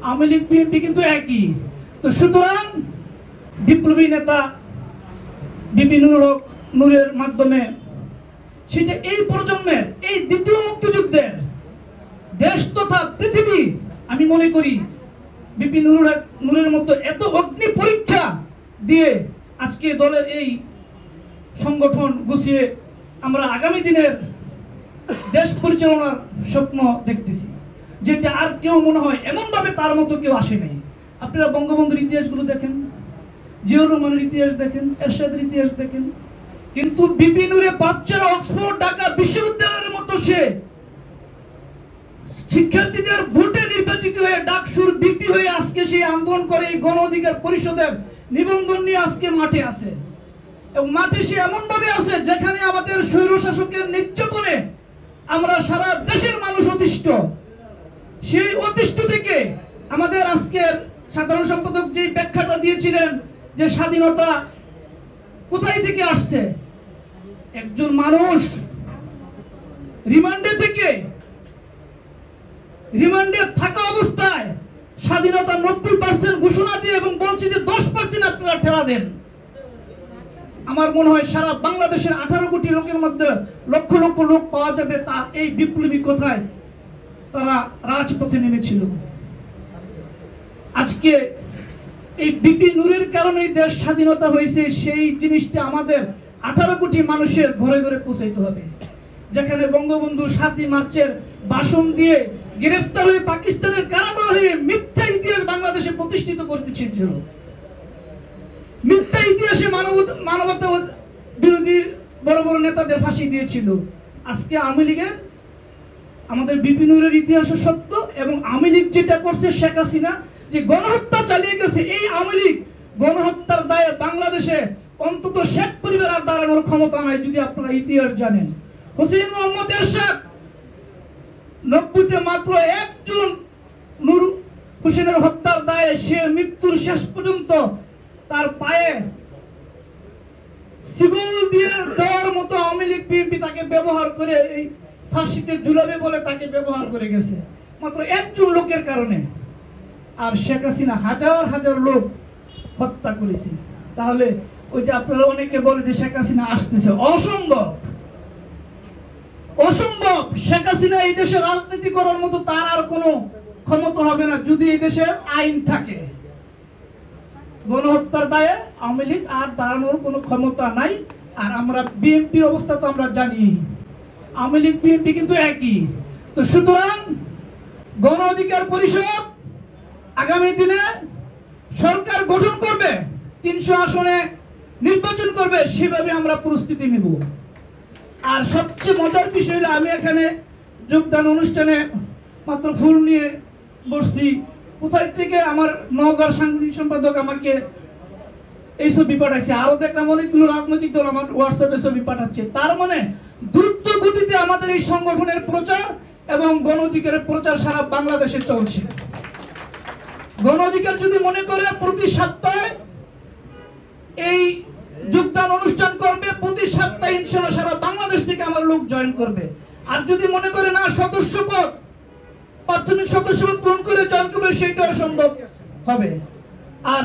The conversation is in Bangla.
আওয়ামী লীগ বিএনপি কিন্তু একই। তো সুতরাং বিপ্লবী নেতা বিপি নুরের মাধ্যমে সেটা এই প্রজন্মের, এই দ্বিতীয় মুক্তিযুদ্ধের দেশ তথা পৃথিবী, আমি মনে করি বিপি নুরের মতো এত অগ্নি পরীক্ষা দিয়ে আজকে দলের এই সংগঠন গুছিয়ে আমরা আগামী দিনের দেশ পরিচালনার স্বপ্ন দেখতেছি, যেটা আর কেউ মনে হয় এমন ভাবে তার মতো কেউ আসে নাই। আপনারা বঙ্গবন্ধুর ইতিহাসগুলো দেখেন, জিয়াউর রহমানের ইতিহাস দেখেন, এরশাদের ইতিহাস দেখেন, কিন্তু বিপি নুরে বাচ্চারা অক্সফোর্ড ঢাকা বিশ্ববিদ্যালয়ের মতো সে শিক্ষার্থীদের ভোটে নির্বাচিত হয়ে ডাকসুর বিপি হয়ে আজকে সেই আন্দোলন করে এই গণ অধিকার পরিষদের নিবন্ধন নিয়ে আজকে মাঠে আছে। এবং মাঠে সে এমন ভাবে আছে যেখানে আমাদের স্বৈর শাসকের নির্যাতনে আমরা সারা দেশের মানুষ অতিষ্ঠ। সেই অতিষ্ঠ থেকে আমাদের আজকের সাধারণ সম্পাদক যে ব্যাখ্যাটা দিয়েছিলেন যে স্বাধীনতা কোথায় থেকে আসছে, একজন মানুষ রিমান্ডে থাকা অবস্থায় স্বাধীনতা 90% ঘোষণা দিয়ে এবং বলছে যে 10% আপনারা ঠেলা দেন। আমার মনে হয় সারা বাংলাদেশের 18 কোটি লোকের মধ্যে লক্ষ লক্ষ লোক পাওয়া যাবে তা এই বিপ্লবী কথায় তারা রাজপথে নেমেছিল। আজকে এই বিপি নুরের কারণে দেশ স্বাধীনতা হয়েছে, সেই জিনিসটা আমাদের 18 কোটি মানুষের ঘরে ঘরে পৌঁছাইতে হবে। যেখানে বঙ্গবন্ধু 7ই মার্চের ভাষণ দিয়ে গ্রেফতার হয়ে পাকিস্তানের কারাগার হয়ে মিথ্যা ইতিহাস বাংলাদেশে প্রতিষ্ঠিত করতে চেয়েছিল, মিথ্যা ইতিহাসে মানবতা বিরোধী বড় বড় নেতাদের ফাঁসি দিয়েছিল। আজকে আওয়ামী লীগের আমাদের বিপি নুরের ইতিহাস সত্য, এবং আওয়ামী লীগ যেটা করছে শেখ হাসিনা যে গণহত্যা চালিয়ে গেছে, এই আওয়ামী লীগ গণহত্যার দায়ে বাংলাদেশে অন্তত শেখ পরিবার আর দাঁড়ানোর ক্ষমতা নাই। যদি আপনারা ইতিহাস জানেন, হোসেন মোহাম্মদ এরশাদ 90-তে মাত্র একজন নূর হোসেনের হত্যার দায়ে সে মৃত্যুর শেষ পর্যন্ত তার পায়ে সিগল দিয়ে দেওয়ার মতো আওয়ামী লীগ বিএনপি তাকে ব্যবহার করে এই ফাঁসিতে ঝুলাবে বলে তাকে ব্যবহার করে গেছে মাত্র একজন লোকের কারণে। আর শেখ হাসিনা হাজার হাজার লোক হত্যা করেছে। তাহলে ওই যে আপনারা অনেকে বলে যে শেখ হাসিনা আসতেছে, অসম্ভব, অসম্ভব। শেখ হাসিনা এই দেশে রাজনীতি করার মতো তার আর কোনো ক্ষমতা হবে না যদি এই দেশে আইন থাকে। গণহত্যার দায়ে আওয়ামী লীগ আর দাঁড়ানোর কোনো ক্ষমতা নাই। আর আমরা বিএনপির অবস্থা তো আমরা জানি, আওয়ামী লীগ বিএনপি কিন্তু একই। তো সুতরাং গণ অধিকার পরিষদ আগামী দিনে সরকার গঠন করবে, 300 আসনে নির্বাচন করবে, সেভাবে আমরা প্রস্তুতি নেব। আর সবচেয়ে মজার বিষয় হলো আমি এখানে যোগদান অনুষ্ঠানে মাত্র ফুল নিয়ে বসছি, কোথায় থেকে আমার নওগাঁর সাংগঠনিক সম্পাদক আমাকে এই ছবি পাঠাইছে, আরো দেখলাম অনেকগুলো রাজনৈতিক দল আমার হোয়াটসঅ্যাপে ছবি পাঠাচ্ছে। তার মানে দ্রুত গতিতে আমাদের এই সংগঠনের প্রচার এবং গণ অধিকারের প্রচার সারা বাংলাদেশে চলছে। গণ অধিকার যদি মনে করে প্রতি সপ্তাহে এই যোগদান অনুষ্ঠান করবে, প্রতি সপ্তাহে ইনশাআল্লাহ সারা বাংলাদেশ থেকে আমার লোক জয়েন করবে। আর যদি মনে করে না সদস্যপদ, প্রাথমিক সদস্যপদ পূরণ করে জয়েন করবে, সেটাও সম্ভব হবে। আর